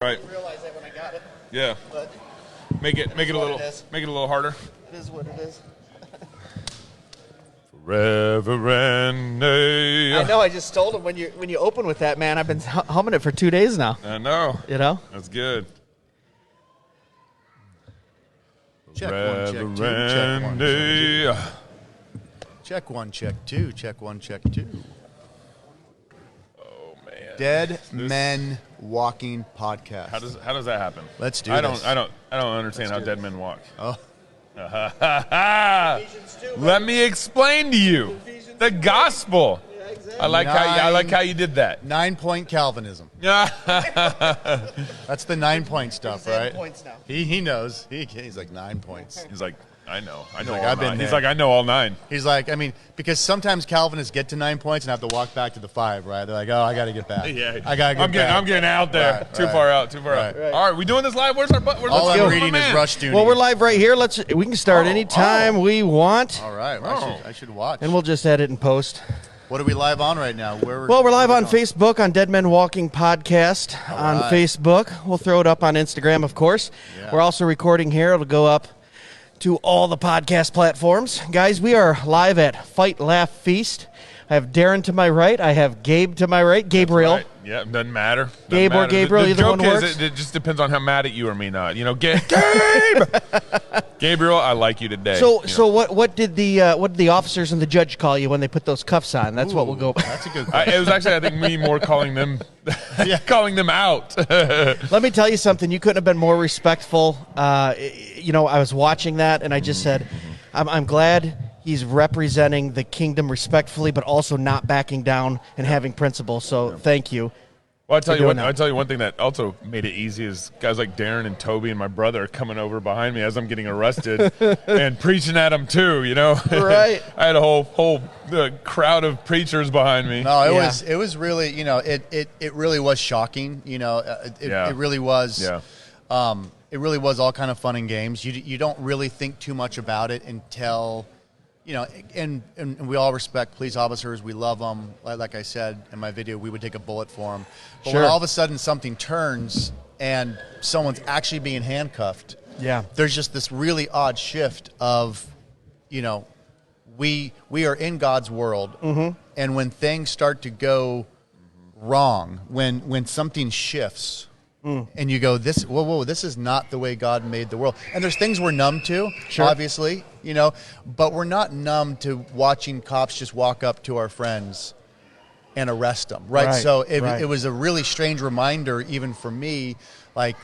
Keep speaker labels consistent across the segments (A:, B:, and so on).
A: Right.
B: I didn't realize that when I got it.
A: Yeah.
B: But
A: Make it a little harder.
B: it is what it is.
A: Forever and a.
B: I know. I just told him when you open with that, man. I've been humming it for 2 days now.
A: I know.
B: You know.
A: That's good.
C: Check one, check two, check one, check two. Check one, check two, check one, check two.
A: Oh man.
C: Dead Men Walking Podcast.
A: How does that happen?
C: Let's do
A: I
C: this.
A: don't understand how dead men walk.
C: Oh,
A: Let me explain to you the gospel. I like how you did that.
C: 9-point Calvinism.
A: Yeah.
C: That's the 9-point stuff, right?
B: 10 points now.
C: He knows. He's like 9 points.
A: He's like, I know.
C: like,
A: all
C: I've been
A: 9.
C: there.
A: He's like, I know all 9.
C: He's like, I mean, because sometimes Calvinists get to 9 points and have to walk back to the 5, right? They're like, oh, I got to get back.
A: Yeah.
C: I got to get back.
A: I'm getting out there.
C: Right,
A: too
C: right.
A: far out.
C: Right.
A: All right, we doing this live? Where's our butt?
C: All I'm reading is Rush Dooney.
B: Well, we're live right here. We can start anytime we want,
C: All right. I should watch.
B: and we'll just edit and post.
C: What are we live on right now?
B: We're live on Facebook on Dead Men Walking Podcast on Facebook. We'll throw it up on Instagram, of course.
C: Yeah.
B: We're also recording here. It'll go up to all the podcast platforms. Guys, we are live at Fight, Laugh, Feast. I have Darren to my right. I have Gabe to my right. Gabriel.
A: Right. Yeah, doesn't matter.
B: Gabe or Gabriel,
A: the
B: either
A: joke
B: one
A: is
B: works.
A: it just depends on how mad at you or me not. You know, Gabe! Gabriel, I like you today.
B: So what did the officers and the judge call you when they put those cuffs on? That's what we'll go.
C: That's a good question.
A: It was actually, I think, me more calling them calling them out.
B: Let me tell you something. You couldn't have been more respectful. I was watching that, and I just said, I'm glad he's representing the kingdom respectfully, but also not backing down and having principle. So thank you.
A: Well, I'll tell you one thing that also made it easy is guys like Darren and Toby and my brother are coming over behind me as I'm getting arrested and preaching at them too, you know?
B: Right.
A: I had a whole crowd of preachers behind me.
C: No, it was really, it really was shocking, it really was.
A: Yeah.
C: It really was all kind of fun and games. You don't really think too much about it until, and we all respect police officers. We love them. Like I said in my video, we would take a bullet for them. But
B: Sure.
C: when all of a sudden something turns and someone's actually being handcuffed, there's just this really odd shift of, we are in God's world, and when things start to go wrong, when something shifts, and you go, this is not the way God made the world. And there's things we're numb to, obviously, but we're not numb to watching cops just walk up to our friends and arrest them, right? So it was a really strange reminder, even for me, like,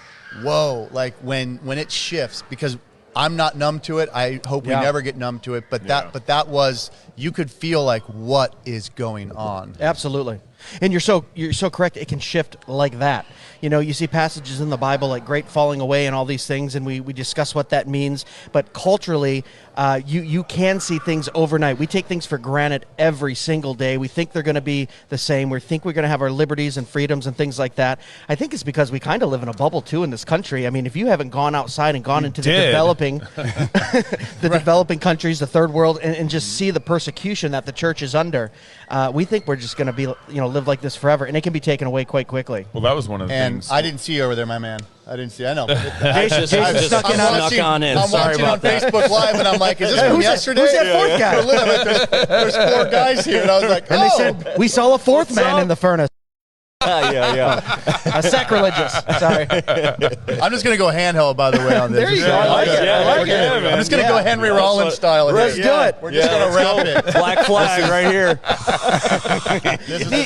C: whoa, like when it shifts, because I'm not numb to it. I hope we never get numb to it. But that was, you could feel like, what is going on?
B: Absolutely. And you're so correct. It can shift like that. You see passages in the Bible like great falling away and all these things, and we discuss what that means. But culturally, you can see things overnight. We take things for granted every single day. We think they're going to be the same. We think we're going to have our liberties and freedoms and things like that. I think it's because we kind of live in a bubble too in this country. I mean, if you haven't gone outside and gone into the developing developing countries, the third world, and just see the persecution that the church is under, we think we're just going to be live like this forever, and it can be taken away quite quickly.
A: Well, that was one of the
C: And
A: things.
C: I didn't see you over there, my man. I didn't see. I know.
B: Jason snuck on in.
C: I'm
B: Sorry
C: watching on
B: about that.
C: Facebook Live, and I'm like, is this from yesterday?
B: Who's that fourth guy?
C: For a little bit, there's 4 guys here, and I was like,
B: And they said, we saw a fourth man in the furnace.
D: Yeah.
B: Sacrilegious. Sorry.
C: I'm just going to go handheld, by the way, on this.
B: There you go. I like it. I like it.
C: I'm just going to go Henry Rollins style.
B: Let's do it.
C: We're just going to wrap it.
D: Black flag right here.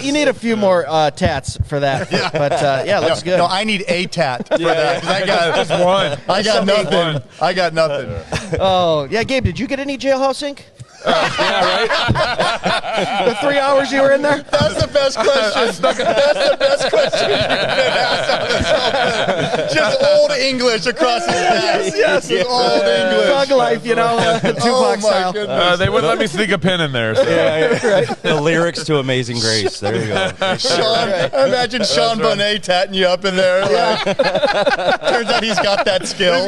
B: You need a few more tats for that. But, looks good.
C: No, I need a tat for that, because I got
A: Just one.
C: I got nothing.
B: Oh, yeah, Gabe, did you get any jailhouse ink?
D: Yeah, right?
B: The 3 hours you were in there?
C: That's the best question. That's the best question you've been asked on this whole thing. Just old English across his desk.
B: Yes.
C: Old English.
B: Thug life, Tupac style.
A: They wouldn't let me sneak a pen in there. So.
D: The lyrics to Amazing Grace. There you go.
C: Sean, imagine Sean Bonet tatting you up in there. Turns out he's got that skill.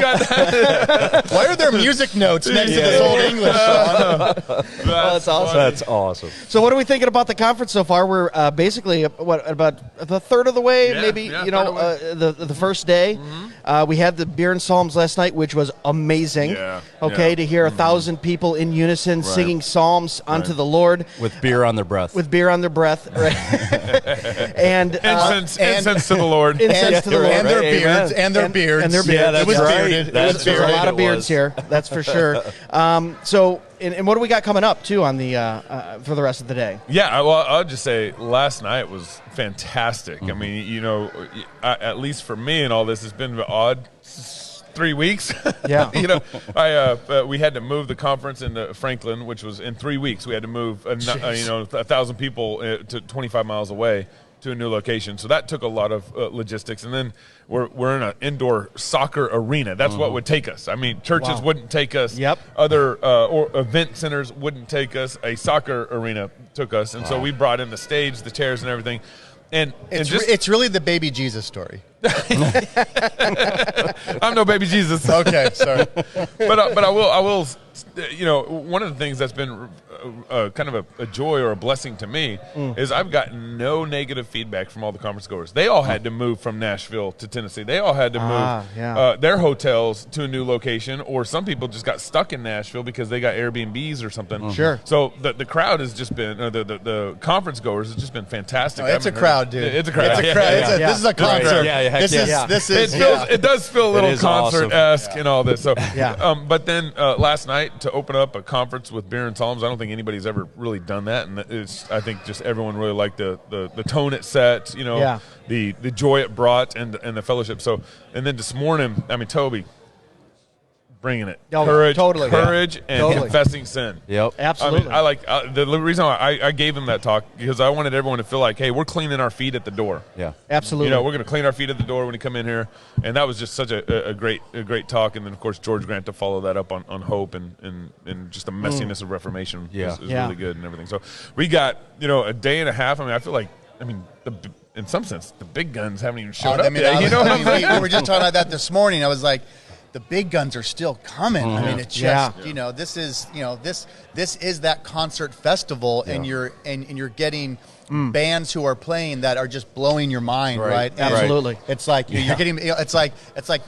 C: Why are there music notes next to this old English, Sean?
B: That's awesome.
D: That's awesome.
B: So what are we thinking about the conference so far? We're basically about a third of the way, maybe. The first day. We had the beer and psalms last night, which was amazing. To hear 1,000 people in unison singing psalms unto the Lord
D: with beer on their breath.
B: Right? and
A: incense to the Lord.
B: Incense to the Lord.
C: And their beards. And their beards.
B: Yeah,
C: it was bearded.
B: There's a lot of beards here. That's for sure. And what do we got coming up too on the for the rest of the day?
A: Yeah, well, I'll just say last night was fantastic. I mean, at least for me and all this, it's been an odd 3 weeks.
B: Yeah.
A: We had to move the conference into Franklin, which was in 3 weeks. We had to move 1,000 people to 25 miles away to a new location. So that took a lot of logistics. And then we're in an indoor soccer arena. That's what would take us. I mean, churches wouldn't take us.
B: Yep.
A: Other or event centers wouldn't take us. A soccer arena took us. And so we brought in the stage, the chairs, and everything. And
C: it's really the baby Jesus story.
A: I'm no baby Jesus.
C: Okay, sorry.
A: But I will. One of the things that's been kind of a joy or a blessing to me is I've gotten no negative feedback from all the conference goers. They all had to move from Nashville to Tennessee. They all had to move their hotels to a new location, or some people just got stuck in Nashville because they got Airbnbs or something.
B: Sure.
A: So the crowd has just been the conference goers has just been fantastic.
C: No, it's a crowd, dude.
A: It's a crowd.
C: It's a crowd. This is a concert.
A: It does feel a little concert-esque and all this. So, but then last night to open up a conference with beer and psalms, I don't think anybody's ever really done that, and I think just everyone really liked the tone it set, the joy it brought, and the fellowship. So, and then this morning, I mean, Toby, bringing it. Courage and confessing sin.
D: Yep.
B: Absolutely.
A: I like the reason why I gave him that talk, because I wanted everyone to feel like, hey, we're cleaning our feet at the door.
D: Yeah.
B: Absolutely.
A: We're going to clean our feet at the door when we come in here. And that was just such a great talk. And then, of course, George Grant to follow that up on hope and just the messiness of Reformation is really good and everything. So we got, a day and a half. I feel like, in some sense, the big guns haven't even showed up yet.
C: We were just talking about that this morning. I was like, the big guns are still coming. I mean, it's just this is that concert festival, and you're getting bands who are playing that are just blowing your mind, right?
B: Absolutely.
C: It's like you're getting. It's like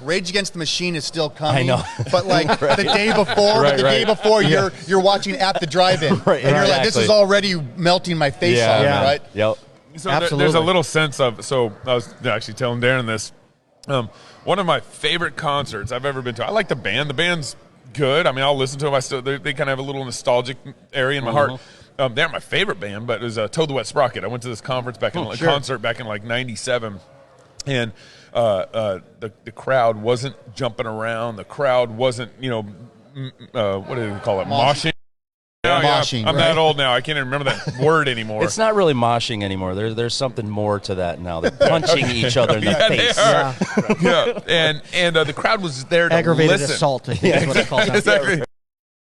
C: Rage Against the Machine is still coming.
D: I know.
C: But like the day before, you're watching At the Drive-In, and you're like, this is already melting my face off, right?
D: Yep.
A: So there's a little sense of. So I was actually telling Darren this. One of my favorite concerts I've ever been to. I like the band. The band's good. I mean, I'll listen to them. They kind of have a little nostalgic area in my heart. They aren't my favorite band, but it was Toad the Wet Sprocket. I went to this conference concert back in like '97, and the crowd wasn't jumping around. The crowd wasn't, what do they call it, moshing.
C: Moshing,
A: I'm that old now. I can't even remember that word anymore.
D: It's not really moshing anymore. There's something more to that now. They're punching each other in the face.
A: And the crowd was there to
B: aggravated
A: listen.
B: Assault, I think is what it's called.
A: Exactly. The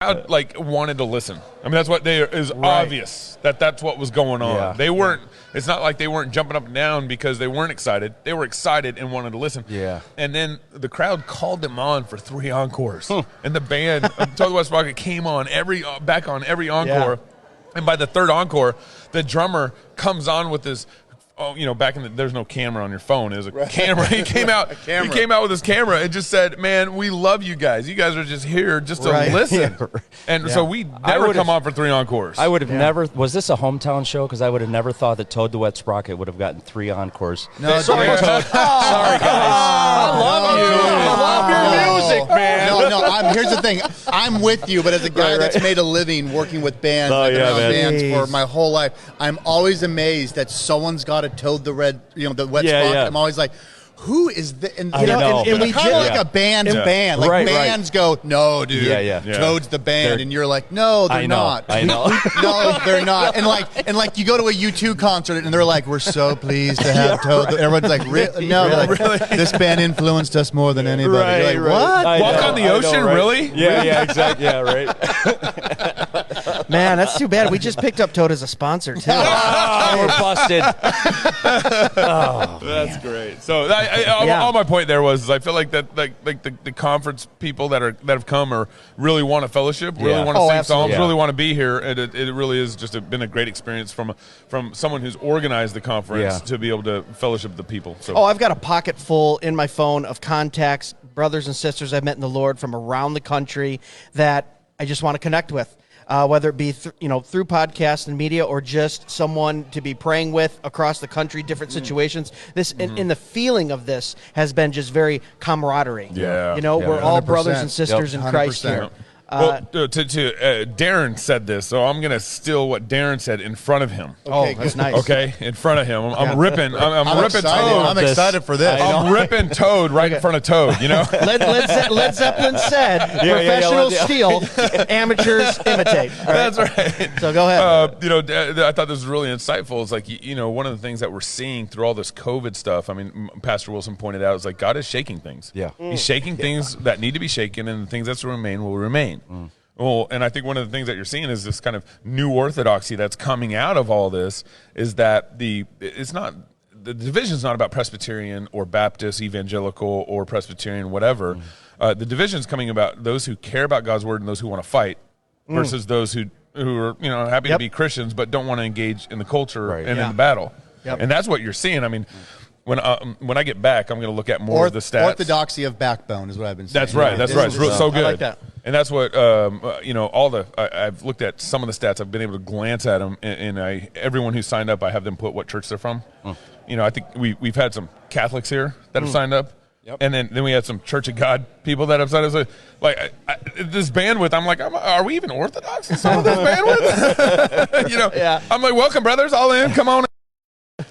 A: crowd wanted to listen. I mean, that's what is obvious that's what was going on.
D: Yeah.
A: They weren't. It's not like they weren't jumping up and down because they weren't excited. They were excited and wanted to listen.
D: Yeah.
A: And then the crowd called them on for 3 encores, and the band, Toad the Wet Sprocket, came on every encore. Yeah. And by the 3rd encore, the drummer comes on with this. Back in there's no camera on your phone. It was a camera. He came out. He came out with his camera and just said, "Man, we love you guys. You guys are just here just to listen." And so we never come on for 3 encores.
D: I would have never. Was this a hometown show? Because I would have never thought that Toad the Wet Sprocket would have gotten 3 encores.
C: No,
D: sorry, Toad. Sorry, guys. I love you. I love your music, man.
C: No. Here's the thing. I'm with you, but as a guy that's made a living working with bands, bands for my whole life, I'm always amazed that someone's got a Toad the Wet Sprocket. I'm always like, who is the? And,
D: I know.
C: and we kind of like a band's band. Like bands go, no, dude, Toad's the band, and you're like, no, they're not.
D: I know.
C: No, they're not. And like you go to a U2 concert, and they're like, we're so pleased to have Toad. Everyone's like, this band influenced us more than anybody. You're like, what?
A: Walk on the Ocean, really?
D: Yeah, exactly. Yeah, right.
B: Man, that's too bad. We just picked up Toad as a sponsor too.
D: We're busted.
A: That's great. So all my point there was I feel like that like the conference people that have come or really want a fellowship, really want to sing psalms, really want to be here, and it really is just been a great experience from someone who's organized the conference to be able to fellowship the people. So.
B: I've got a pocket full in my phone of contacts, brothers and sisters I've met in the Lord from around the country that I just want to connect with. Whether it be through podcasts and media or just someone to be praying with across the country, different situations. This in the feeling of this has been just very camaraderie.
A: Yeah,
B: we're all brothers and sisters in Christ here.
A: Darren said this, so I'm going to steal what Darren said in front of him.
B: Okay, that's nice.
A: Okay, in front of him. I'm ripping. I'm ripping
C: excited.
A: Toad.
C: I'm excited for this.
A: I'm ripping Toad right in front of Toad.
B: Led Zeppelin said, "Professionals steal, amateurs imitate." Right?
A: That's right.
B: So go ahead.
A: I thought this was really insightful. It's like one of the things that we're seeing through all this COVID stuff. I mean, Pastor Wilson pointed out, it's like God is shaking things.
D: Yeah,
A: He's shaking things that need to be shaken, and the things that remain will remain. Well, and I think one of the things that you're seeing is this kind of new orthodoxy that's coming out of all this is that the division is not about Presbyterian or Baptist, evangelical or Presbyterian, whatever. The division is coming about those who care about God's word and those who want to fight versus those who are happy to be Christians but don't want to engage in the culture and in the battle. And that's what you're seing. I mean, when I get back, I'm going to look at more of the stats.
C: Orthodoxy of backbone is what I've been saying.
A: That's right. That's right. It's so good.
B: I like that.
A: And that's what I've looked at some of the stats. I've been able to glance at them, and everyone who signed up, I have them put what church they're from. I think we've had some Catholics here that have signed up. Yep. And then we had some Church of God people that have signed up. So, like this bandwidth, I'm like, are we even Orthodox in some of this bandwidth? I'm like, welcome, brothers, all in, come on.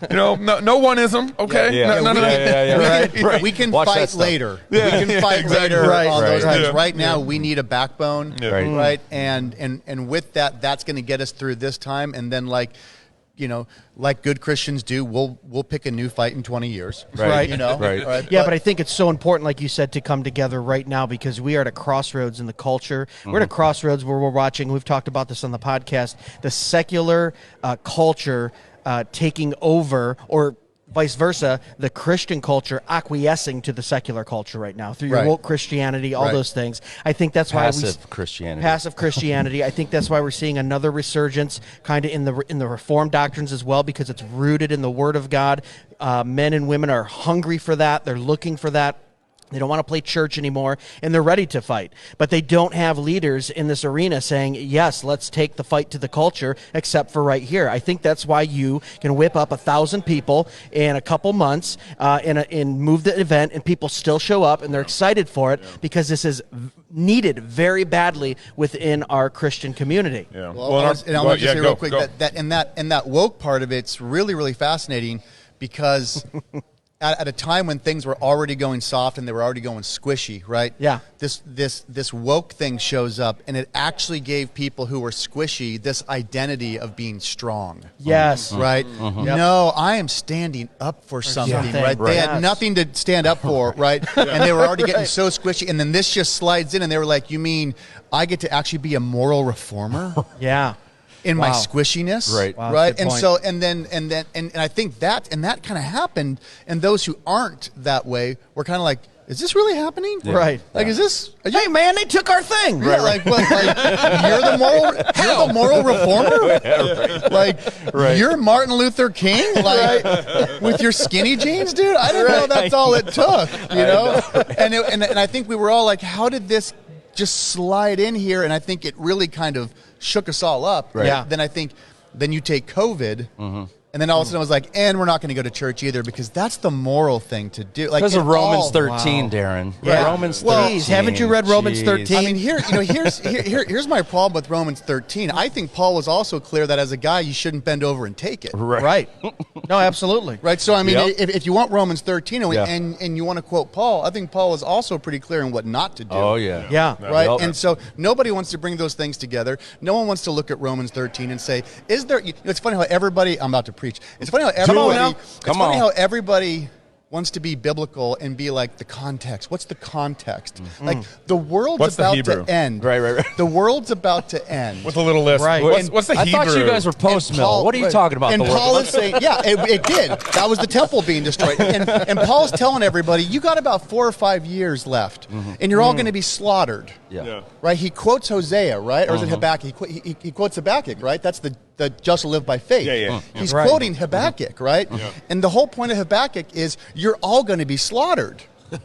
A: No oneism, okay?
C: Right. We can fight later. We can fight later on those things. Right now, we need a backbone, right? And with that's going to get us through this time. And then, like good Christians do, we'll pick a new fight in 20 years,
B: right?
C: Right.
B: Yeah, but I think it's so important, like you said, to come together right now because we are at a crossroads in the culture. We're at a crossroads where we're watching. We've talked about this on the podcast. The secular culture. Taking over, or vice versa, the Christian culture acquiescing to the secular culture right now through your woke Christianity, all those things. I think that's why passive Christianity. I think that's why we're seeing another resurgence, kind of in the Reformed doctrines as well, because it's rooted in the Word of God. Men and women are hungry for that. They're looking for that. They don't want to play church anymore, and they're ready to fight. But they don't have leaders in this arena saying, yes, let's take the fight to the culture, except for right here. I think that's why you can whip up 1,000 people in a couple months and move the event, and people still show up, and they're excited for it because this is needed very badly within our Christian community.
C: Yeah. I'll just say real quick that woke part of it's really, really fascinating because at a time when things were already going soft and they were already going squishy, right?
B: Yeah.
C: This woke thing shows up, and it actually gave people who were squishy this identity of being strong.
B: Yes.
C: Right? Yep. No, I am standing up for something, right? They had nothing to stand up for, right? And they were already getting so squishy, and then this just slides in, and they were like, you mean I get to actually be a moral reformer?
B: Yeah.
C: In my squishiness,
D: right?
B: Wow,
C: right, and so and I think that kind of happened, and those who aren't that way were kind of like, is this really happening?
B: Yeah. Right?
C: Like, is this?
B: Hey, man, they took our thing.
C: Yeah, like what? Like you're the moral reformer? Like you're Martin Luther King? Like with your skinny jeans, dude? I didn't know that's all it took. And I think we were all like, how did this just slide in here? And I think it really kind of shook us all up.
B: Right. Yeah.
C: Then you take COVID, And then all of a sudden I was like, and we're not going to go to church either because that's the moral thing to do. Like
D: because of Romans 13,
B: wow.
D: Darren.
C: Yeah.
D: Romans 13.
B: Well, haven't you read Romans 13?
C: I mean, here's my problem with Romans 13. I think Paul was also clear that as a guy, you shouldn't bend over and take it.
B: Right. No, absolutely.
C: Right. So, I mean,
D: Yep.
C: if you want Romans 13
D: Yeah.
C: and you want to quote Paul, I think Paul was also pretty clear in what not to do.
D: Oh, yeah.
B: Yeah.
C: Right.
D: Yep.
C: And so nobody wants to bring those things together. No one wants to look at Romans 13 and say, is there, it's funny how everybody, I'm about to preach. It's funny how everybody, how everybody wants to be biblical and be like the context. What's the context? Like the world's
A: What's the
C: about
A: Hebrew?
C: to end.
D: Right.
C: The world's about to end.
A: With a little list.
B: Right.
A: What's the
D: I
A: Hebrew?
D: thought you guys were post-mill. What are you talking about?
C: And
D: the
C: Paul
D: world?
C: is saying, yeah, it did. That was the temple being destroyed. And Paul's telling everybody, you got about 4 or 5 years left, and you're all going to be slaughtered.
D: Yeah.
C: Right? He quotes Hosea, right? Or is it Habakkuk? He quotes Habakkuk, right? That's the just will live by faith.
A: Yeah.
C: He's
B: Right.
C: quoting Habakkuk, right? And the whole point of Habakkuk is you're all going to be slaughtered.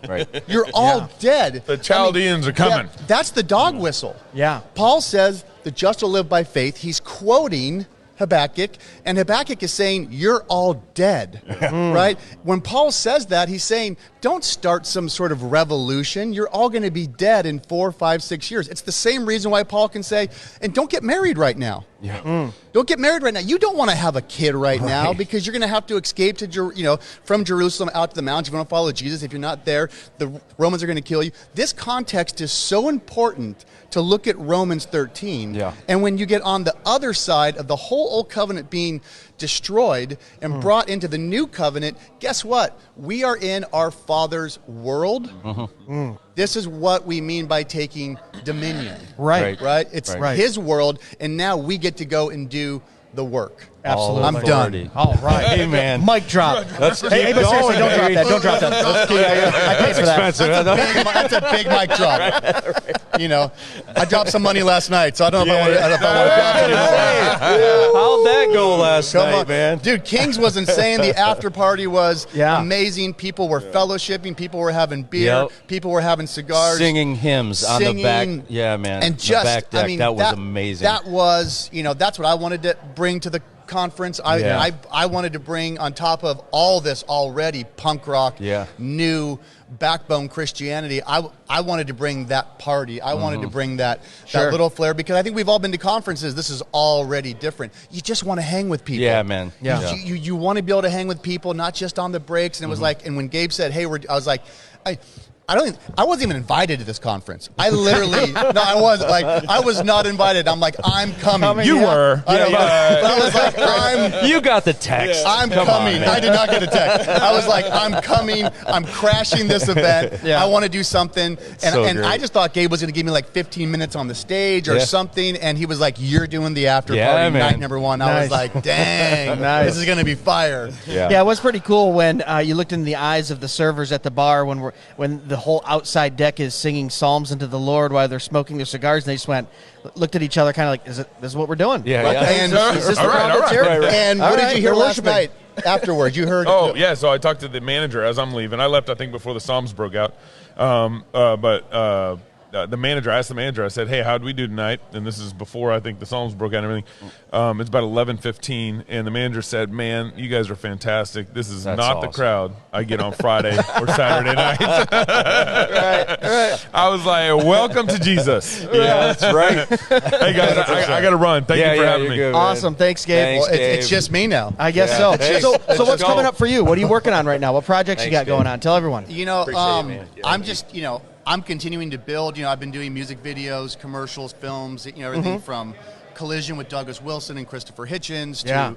D: Right.
C: You're all dead.
A: The Chaldeans are coming.
C: Yeah, that's the dog whistle.
B: Yeah.
C: Paul says the just will live by faith. He's quoting Habakkuk, and Habakkuk is saying, you're all dead, right? When Paul says that, he's saying, don't start some sort of revolution. You're all going to be dead in 4, 5, 6 years. It's the same reason why Paul can say, and don't get married right now.
D: Yeah.
C: Don't get married right now. You don't want to have a kid right now because you're going to have to escape to, from Jerusalem out to the mountains. If you want to follow Jesus, if you're not there, the Romans are going to kill you. This context is so important to look at Romans 13.
D: Yeah.
C: And when you get on the other side of the whole old covenant being destroyed and brought into the new covenant, guess what? We are in our Father's world. This is what we mean by taking dominion.
B: Right.
C: Right? It's
B: Right.
C: his world, and now we get to go and do the work.
B: Absolutely.
C: I'm
D: Authority.
C: done.
B: All right.
D: Hey, man.
B: Mic drop.
D: Let's
B: Hey,
D: keep
B: but seriously,
D: going,
B: don't drop
D: baby.
B: that. Don't drop that. I paid for that.
C: That's a big mic drop. I dropped some money last night, so I don't know if I want to drop it anymore.
D: How'd that go last
C: Come
D: night,
C: on.
D: man?
C: Dude, Kings was insane. The after party was
B: Yeah.
C: amazing. People were fellowshipping. People were having beer.
D: Yep.
C: People were having cigars.
D: Singing hymns on the back.
C: Singing.
D: Yeah, man.
C: And
D: The
C: just,
D: back deck.
C: I mean,
D: that was amazing.
C: That was, that's what I wanted to bring to the conference. I wanted to bring on top of all this already punk rock, new backbone Christianity. I wanted to bring that party. I wanted to bring that little flair because I think we've all been to conferences. This is already different. You just want to hang with people.
D: Yeah, man.
B: Yeah.
C: You want to be able to hang with people, not just on the breaks. And it was like, and when Gabe said, "Hey, I was like, I wasn't even invited to this conference. I literally, I was not invited. I'm like, I'm coming.
A: You were.
C: I know, but I was like,
D: You got the text.
C: I'm
D: Come
C: coming.
D: on,
C: I did not get a text. I was like, I'm coming. I'm crashing this event.
B: Yeah.
C: I want to do something.
D: So
C: And
D: great.
C: I just thought Gabe was going to give me like 15 minutes on the stage or something. And he was like, you're doing the after party
D: man.
C: night number 1. I was like, dang, this is going to be fire.
B: Yeah, it was pretty cool when you looked in the eyes of the servers at the bar when the whole outside deck is singing psalms into the Lord while they're smoking their cigars, and they just looked at each other kind of like, this is what we're doing?
D: Yeah,
B: Right?
D: yeah.
C: And,
B: Is this the
A: All right,
B: crowd
A: all
B: that's
A: right.
B: here?
C: and
B: All
C: what
B: right,
C: did you hear
B: they're
C: last
B: worshiping.
C: night afterwards? You heard?
A: Oh, yeah. So I talked to the manager as I'm leaving. I left, I think, before the Psalms broke out. But the manager, I asked the manager, I said, hey, how'd we do tonight? And this is before, I think, the Psalms broke out and everything. It's about 11:15, and the manager said, man, you guys are fantastic. This is
D: That's
A: not
D: awesome.
A: the crowd I get on Friday or Saturday night.
B: Right.
A: I was like, welcome to Jesus.
D: Yeah, that's right.
A: Hey, guys, I got to run. Thank you for having me.
D: Good, man.
B: Awesome. Thanks, Gabe.
D: Thanks,
C: Well, it's
D: Gabe.
C: just me now.
B: I guess
D: Yeah.
B: so.
D: Hey,
B: So
D: let's
B: what's
D: go.
B: coming up for you? What are you working on right now? What projects you got
D: Thanks,
B: going
D: Gabe.
B: on? Tell everyone.
D: Appreciate it, man. Yeah,
C: I'm just, I'm continuing to build. I've been doing music videos, commercials, films, everything from Collision with Douglas Wilson and Christopher Hitchens to,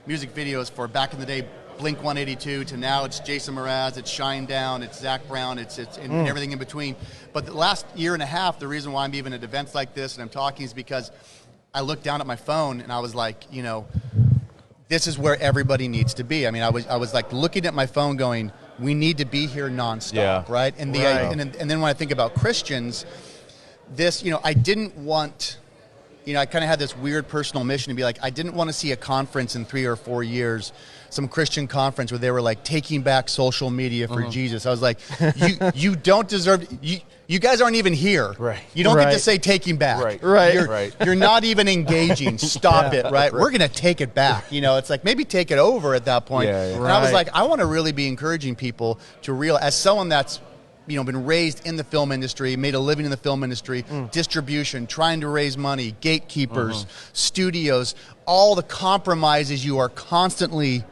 C: music videos for back in the day, Blink 182 to now it's Jason Mraz, it's Shinedown, it's Zach Brown, it's and everything in between. But the last year and a half, the reason why I'm even at events like this and I'm talking is because I looked down at my phone and I was like, this is where everybody needs to be. I mean, I was like looking at my phone going, we need to be here nonstop, right? And and then when I think about Christians, this, I didn't want, I kind of had this weird personal mission to be like, I didn't want to see a conference in 3 or 4 years some Christian conference where they were like taking back social media for Jesus. I was like, you don't deserve. You guys aren't even here.
D: Right.
C: You don't get to say taking back.
B: Right.
C: You're not even engaging. Stop it. Right. We're gonna take it back. It's like maybe take it over at that point. And I was like, I want to really be encouraging people to realize, as someone that's been raised in the film industry, made a living in the film industry, distribution, trying to raise money, gatekeepers, studios, all the compromises you are constantly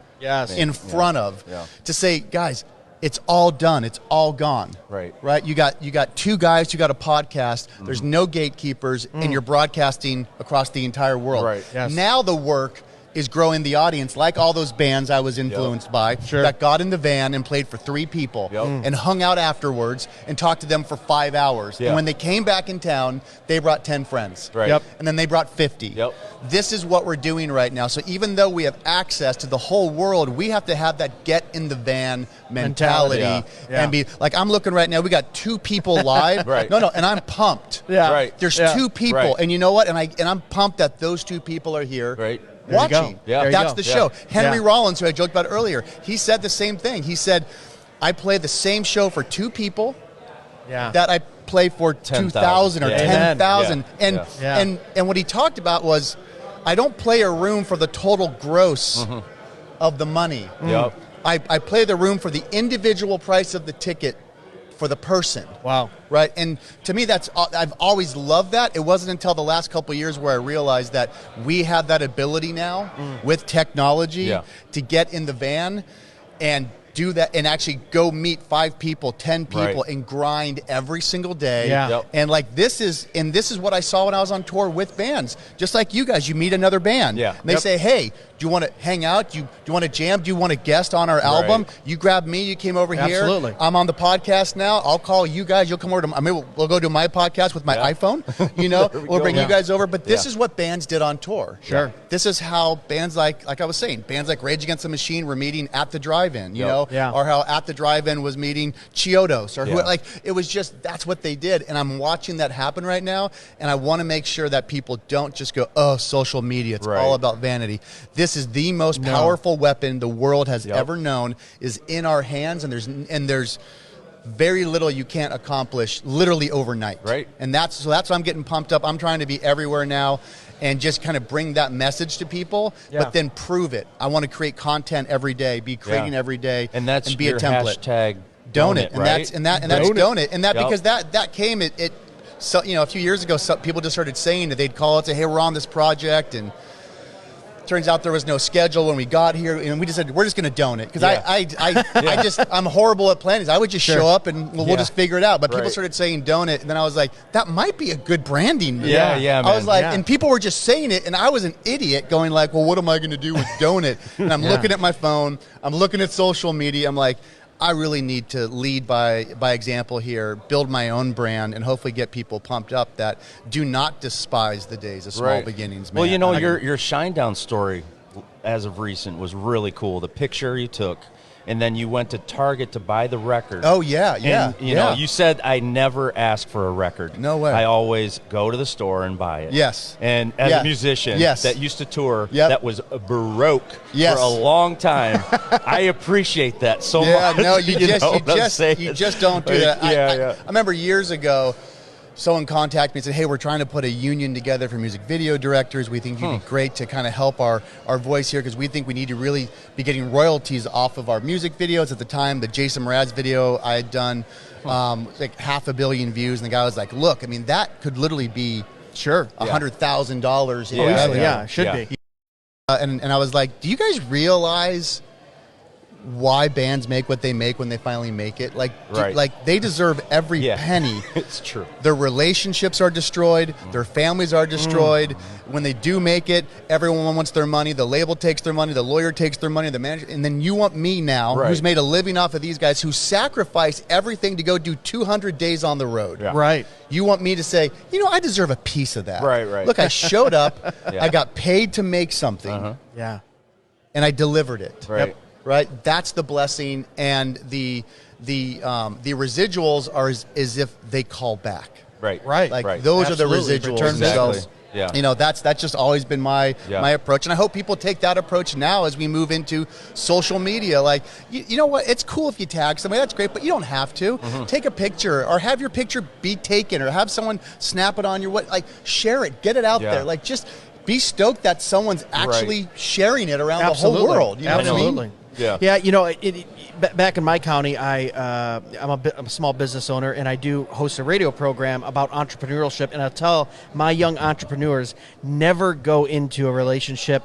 C: in front of, to say, guys, it's all done. It's all gone. Right. You got two guys who got a podcast. There's no gatekeepers, and you're broadcasting across the entire world.
B: Right. Yes.
C: Now the work is growing the audience, like all those bands I was influenced by that got in the van and played for 3 people and hung out afterwards and talked to them for 5 hours. And when they came back in town, they brought 10 friends. And then they brought 50. This is what we're doing right now. So even though we have access to the whole world, we have to have that get in the van mentality and be like, I'm looking right now, we got 2 people live. No, and I'm pumped. There's 2 people. And you know what? And I'm pumped that those 2 people are here. Watching. That's the show. Henry Rollins, who I joked about earlier, he said the same thing. He said, I play the same show for 2 people that I play for 2,000 or 10,000. And what he talked about was, I don't play a room for the total gross of the money. I play the room for the individual price of the ticket for the person.
B: Wow.
C: Right? And to me, I've always loved that. It wasn't until the last couple of years where I realized that we have that ability now with technology to get in the van and do that and actually go meet 5 people, 10 people and grind every single day. And like this is what I saw when I was on tour with bands. Just like you guys, you meet another band. And they say, hey, do you want to hang out? Do you want to jam? Do you want to guest on our album? You grabbed me. You came over here. I'm on the podcast now. I'll call you guys. You'll come over to. We'll go do my podcast with my iPhone. We'll bring you guys over. But this is what bands did on tour. This is how bands like I was saying, bands like Rage Against the Machine were meeting at the drive-in. Or how at the drive-in was meeting Chiodos or who. Like it was just that's what they did. And I'm watching that happen right now. And I want to make sure that people don't just go, oh, social media. It's all about vanity. This is the most powerful weapon the world has ever known, is in our hands, and there's very little you can't accomplish literally overnight. And that's why I'm getting pumped up. I'm trying to be everywhere now and just kind of bring that message to people, but then prove it. I want to create content every day, be creating every day,
D: and that's
C: be
D: your
C: a template.
D: Hashtag
C: Doane it,
D: right?
C: and that's Doane it, and that because that came it. So a few years ago, people just started saying that they'd call it, say, hey, we're on this project, and turns out there was no schedule when we got here, and we just said we're just going to Doane it because I'm horrible at planning. I would just show up and we'll just figure it out. But people started saying Doane it, and then I was like, that might be a good branding move.
D: Man.
C: I was like, and people were just saying it, and I was an idiot going like, well, what am I going to do with Doane it? And I'm looking at my phone, I'm looking at social media, I'm like, I really need to lead by example here, build my own brand, and hopefully get people pumped up that do not despise the days of small beginnings, man.
D: Well, your Shinedown story as of recent was really cool. The picture you took, and then you went to Target to buy the record.
C: Oh, yeah.
D: And, you said, I never ask for a record.
C: No way.
D: I always go to the store and buy it.
C: Yes.
D: And as a musician that used to tour, that was baroque for a long time, I appreciate that so much.
C: Yeah, no, you just don't do that. I remember years ago, someone contacted me and said, hey, we're trying to put a union together for music video directors. We think you'd be great to kind of help our voice here because we think we need to really be getting royalties off of our music videos. At the time, the Jason Mraz video I had done like 500 million views, and the guy was like, look, I mean, that could literally be $100,000 in revenue.
B: Yeah, it should be.
C: And I was like, do you guys realize why bands make what they make when they finally make it? Like they deserve every penny.
D: It's true.
C: Their relationships are destroyed. Their families are destroyed. When they do make it, everyone wants their money. The label takes their money. The lawyer takes their money. The manager, and then you want me now, who's made a living off of these guys, who sacrifice everything to go do 200 days on the road. You want me to say, I deserve a piece of that. Look, I showed up. I got paid to make something. And I delivered it. Right, that's the blessing, and the residuals are as if they call back.
D: Those
C: are the residuals themselves.
D: Yeah.
C: You know, that's just always been my approach. And I hope people take that approach now as we move into social media. Like, you know what? It's cool if you tag somebody. That's great, but you don't have to. Take a picture or have your picture be taken or have someone snap it on your share it. Get it out there. Like, just be stoked that someone's actually sharing it around the whole world. You know what I mean?
B: Yeah. Yeah, you know, back in my county, I'm a small business owner, and I do host a radio program about entrepreneurship, and I tell my young entrepreneurs, never go into a relationship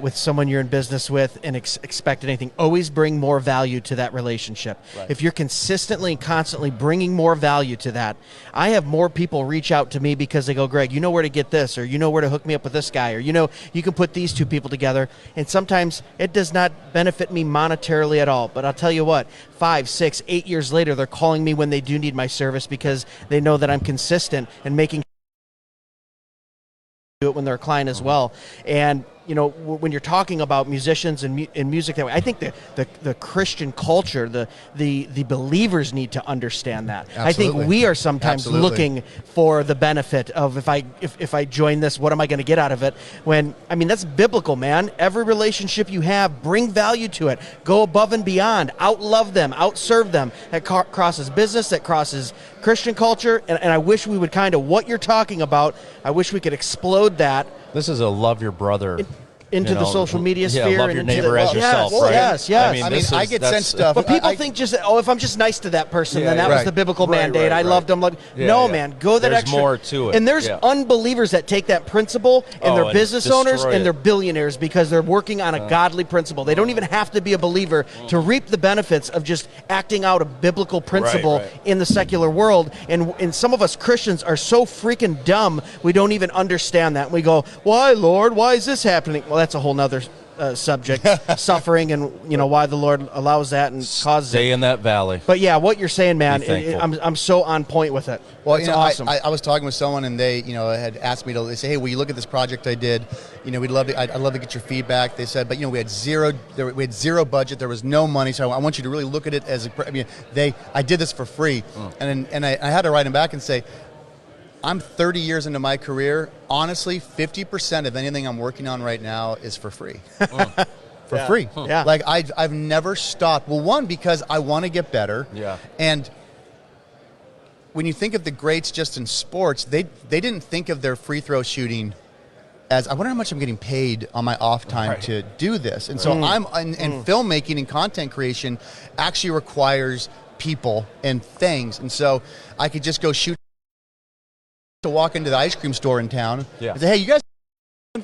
B: with someone you're in business with and expect anything. Always bring more value to that relationship. Right. If you're consistently and constantly bringing more value to that, I have more people reach out to me because they go, Greg, you know where to get this, or you know where to hook me up with this guy, or you know you can put these two people together. And sometimes it does not benefit me monetarily at all. But I'll tell you what, 5, 6, 8 years later, they're calling me when they do need my service because they know that I'm consistent and making do it when they're a client as well. And you know, when you're talking about musicians and music that way, I think the Christian culture, the believers need to understand that. Absolutely. I think we are sometimes looking for the benefit of if I join this, what am I going to get out of it? When, I mean, that's biblical, man. Every relationship you have, bring value to it. Go above and beyond. Outlove them. Outserve them. That crosses business. That crosses Christian culture. And I wish we would kind of, what you're talking about, I wish we could explode that.
D: This is a love your brother.
B: Into the social media sphere.
D: Love your neighbor as yourself, right?
B: Yes.
C: I mean, I get sent stuff.
B: But people think just, if I'm just nice to that person, then that was the biblical mandate. I loved them. Man, go that extra.
D: There's more to it.
B: And there's unbelievers that take that principle, and they're business owners, and they're billionaires because they're working on a godly principle. They don't even have to be a believer to reap the benefits of just acting out a biblical principle in the secular world. And some of us Christians are so freaking dumb, we don't even understand that. We go, why, Lord? Why is this happening? Well, that's a whole nother subject, suffering, and why the Lord allows that and causes
D: Stay in that valley.
B: But yeah, what you're saying, man, I'm so on point with it.
C: Well,
B: it's awesome.
C: I was talking with someone, and they, had asked me to. They say, hey, will you look at this project I did? I'd love to get your feedback. They said, but we had zero budget. There was no money, so I want you to really look at it as I did this for free, and I had to write them back and say, I'm 30 years into my career. Honestly, 50% of anything I'm working on right now is for free. For free.
B: Yeah.
C: Like, I've never stopped. Well, one, because I want to get better.
D: Yeah.
C: And when you think of the greats just in sports, they didn't think of their free throw shooting as, I wonder how much I'm getting paid on my off time to do this. And so and filmmaking and content creation actually requires people and things. And so I could just go shoot to walk into the ice cream store in town and say, hey, you guys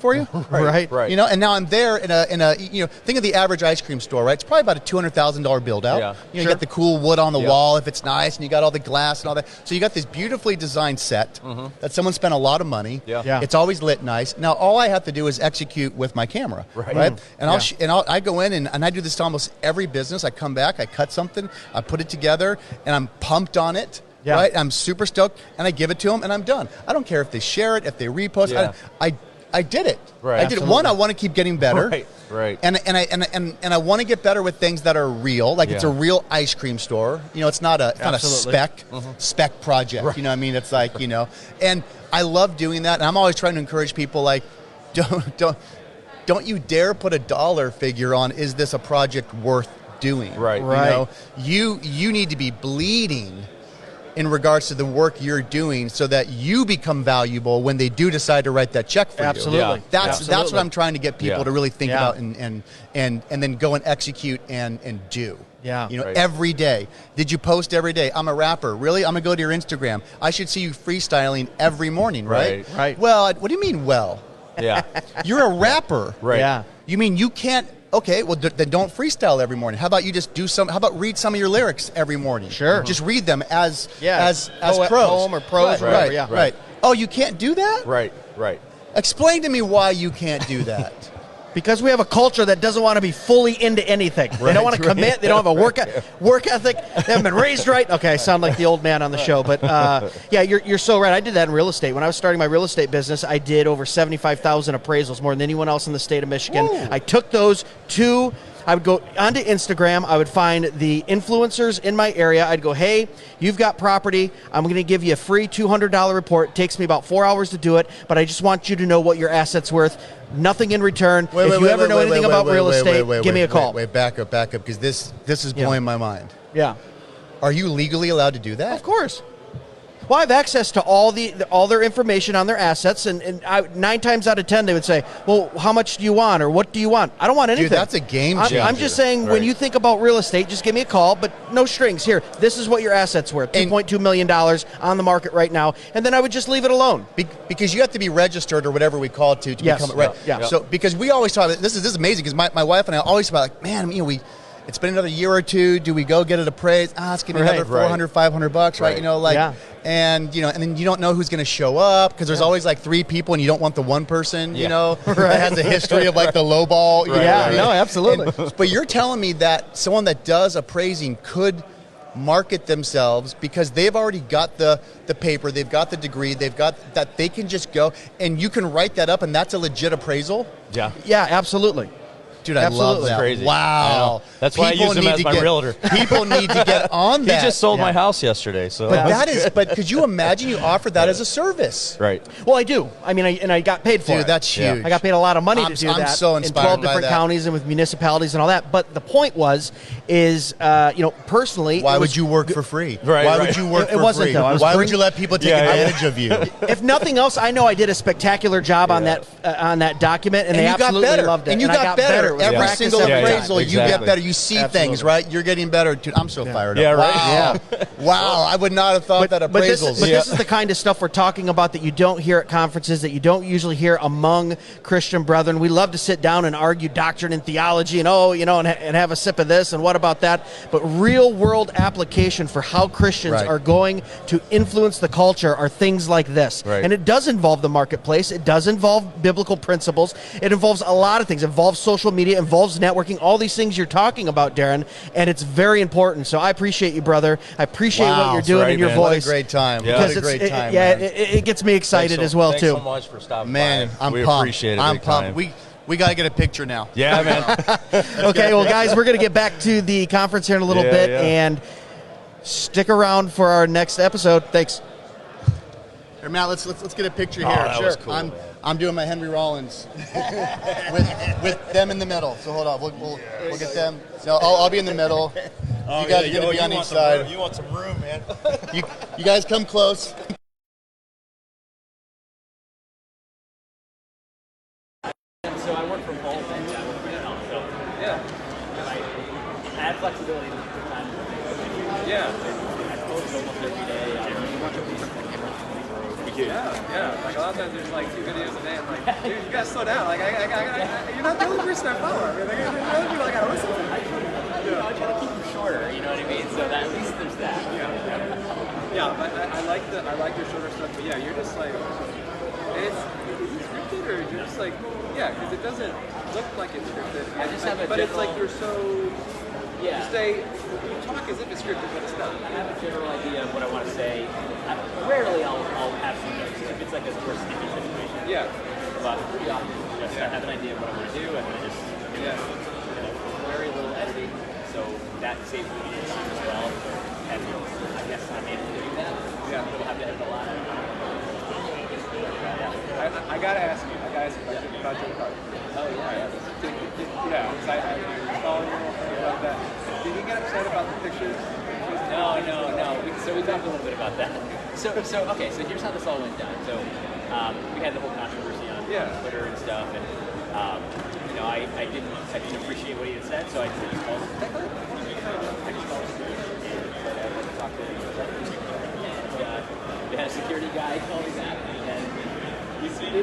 C: for you?
B: Right.
C: And now I'm there in a think of the average ice cream store, right? It's probably about a $200,000 build out.
D: Yeah.
C: You got the cool wood on the wall if it's nice, and you got all the glass and all that. So you got this beautifully designed set that someone spent a lot of money.
B: Yeah.
C: It's always lit nice. Now all I have to do is execute with my camera, right? And I go in and I do this to almost every business. I come back, I cut something, I put it together, and I'm pumped on it. Yeah. Right? I'm super stoked, and I give it to them, and I'm done. I don't care if they share it, if they repost.
D: Yeah.
C: I did it.
D: Right.
C: I did it. One, I want to keep getting better.
D: Right.
C: And I want to get better with things that are real. Like it's a real ice cream store. It's not a spec project.
D: Right.
C: You know what I mean? It's like, and I love doing that. And I'm always trying to encourage people, like, don't you dare put a dollar figure on, is this a project worth doing?
D: Right.
C: You need to be bleeding in regards to the work you're doing so that you become valuable when they do decide to write that check for
B: you.
C: Yeah. That's what I'm trying to get people to really think about and then go and execute and do.
B: Yeah.
C: Every day. Did you post every day? I'm a rapper. Really? I'm going to go to your Instagram. I should see you freestyling every morning, right?
B: Right.
C: Well, what do you mean, well?
D: Yeah.
C: You're a rapper.
D: Right.
B: Yeah.
C: You mean you can't? Okay, well, then don't freestyle every morning. How about you just how about read some of your lyrics every morning?
B: Sure.
C: Just read them as prose.
B: Poem or prose or whatever,
C: Right. Oh, you can't do that?
D: Right.
C: Explain to me why you can't do that.
B: Because we have a culture that doesn't want to be fully into anything. They don't want to commit. They don't have a work ethic. They haven't been raised right. Okay, I sound like the old man on the show. But, you're so right. I did that in real estate. When I was starting my real estate business, I did over 75,000 appraisals, more than anyone else in the state of Michigan. Woo. I took those to I would go onto Instagram. I would find the influencers in my area. I'd go, hey, you've got property. I'm going to give you a free $200 report. It takes me about 4 hours to do it, but I just want you to know what your asset's worth. Nothing in return. If you ever know anything about real estate, give me a call.
C: Back up, because this is blowing my mind.
B: Yeah.
C: Are you legally allowed to do that?
B: Of course. Well, I have access to all their information on their assets, and 9 times out of 10 they would say, well, how much do you want, or what do you want? I don't want anything.
C: Dude, that's a game changer.
B: I'm just saying, when you think about real estate, just give me a call, but no strings. Here, this is what your assets worth, $2.2 million on the market right now, and then I would just leave it alone.
C: Because you have to be registered or whatever we call it to become it, right?
B: Yeah.
C: So, because we always talk, this is amazing, because my wife and I always talk like, man, it's been another year or two. Do we go get it appraised? It's going to be another $400, $500, right? And then you don't know who's going to show up, because there's always like 3 people, and you don't want the one person, that has a history of like the low ball.
B: No, absolutely.
C: But you're telling me that someone that does appraising could market themselves because they've already got the paper, they've got the degree, they've got that, they can just go and you can write that up, and that's a legit appraisal?
B: Yeah, absolutely.
C: Dude, I love that.
D: Crazy.
C: Wow.
D: That's why I use him as my realtor.
C: People need to get on that.
D: He just sold my house yesterday. So,
C: but could you imagine you offer that as a service?
D: Right.
B: Well, I do. I mean, I got paid for it.
C: Dude, that's huge.
B: I got paid a lot of money to do that.
C: I'm so inspired
B: in 12 different counties and with municipalities and all that. But the point is, personally,
C: why would you work for free?
D: Right.
C: Why would you work for free?
B: It wasn't though.
C: Why would you let people take advantage of you?
B: If nothing else, I know I did a spectacular job on that document, and they absolutely loved it.
C: And you got better. Every single appraisal, you get better. You see things, right? You're getting better. Dude, I'm so fired up.
D: Yeah, right.
C: Wow.
B: Yeah.
C: Wow. I would not have thought that appraisals.
B: But this is the kind of stuff we're talking about that you don't hear at conferences, that you don't usually hear among Christian brethren. We love to sit down and argue doctrine and theology and have a sip of this and what about that. But real world application for how Christians are going to influence the culture are things like this.
D: Right.
B: And it does involve the marketplace. It does involve biblical principles. It involves a lot of things. It involves social media, it involves networking, all these things you're talking about, Darren, and it's very important. So I appreciate you, brother. I appreciate what you're doing in your voice.
C: What a great time.
B: Because
C: what a great time.
B: It gets me excited as well,
D: thanks
B: too.
D: so much for stopping
C: by. I'm
D: we
C: pumped.
D: Appreciate it.
C: I'm pumped. We got to get a picture now.
D: Yeah, man.
B: Okay, well, guys, we're going to get back to the conference here in a little bit, and stick around for our next episode. Thanks.
C: Here, Matt, let's get a picture here.
D: That was cool,
C: I'm doing my Henry Rollins with them in the middle. So hold on, we'll get them. So I'll be in the middle. You guys are going to be on each side.
D: You want some room, man.
C: You guys come close.
E: So I work from home and I work from home. So I add flexibility to the time. I post almost every day. You watch a piece of camera.
F: Yeah. Like a lot of times there's like 2 videos a day. I'm like, dude, you gotta slow down. Like, you're not the only person I follow. I mean, there's other people I gotta listen to.
E: I try to keep them shorter. You know what I mean? So that at least there's that.
F: Yeah, but I like your shorter stuff. But yeah, you're just like, is it scripted or you're just like, because it doesn't look like it's scripted.
E: I just have a
F: but it's like you're so. You talk as if it's scripted, but it's not.
E: I have a general idea of what I want to say. Rarely I'll have some notes if it's like a more sticky situation.
F: Yeah.
E: But pretty often just I have an idea of what I want to do, and then I just very little editing, so that saves me time as well. And I guess I'm able to do that.
F: Yeah.
E: We'll have to edit a lot.
F: I gotta ask you about your car.
E: Oh yeah.
F: Because I following your whole thing about that. Did you get upset about the pictures?
E: No. So we talked a little bit about that. So here's how this all went down. So we had the whole controversy on Twitter and stuff, and I didn't appreciate what he had said, so I said, "You called him." I just called him and talked to him. We had a security guy call me back, and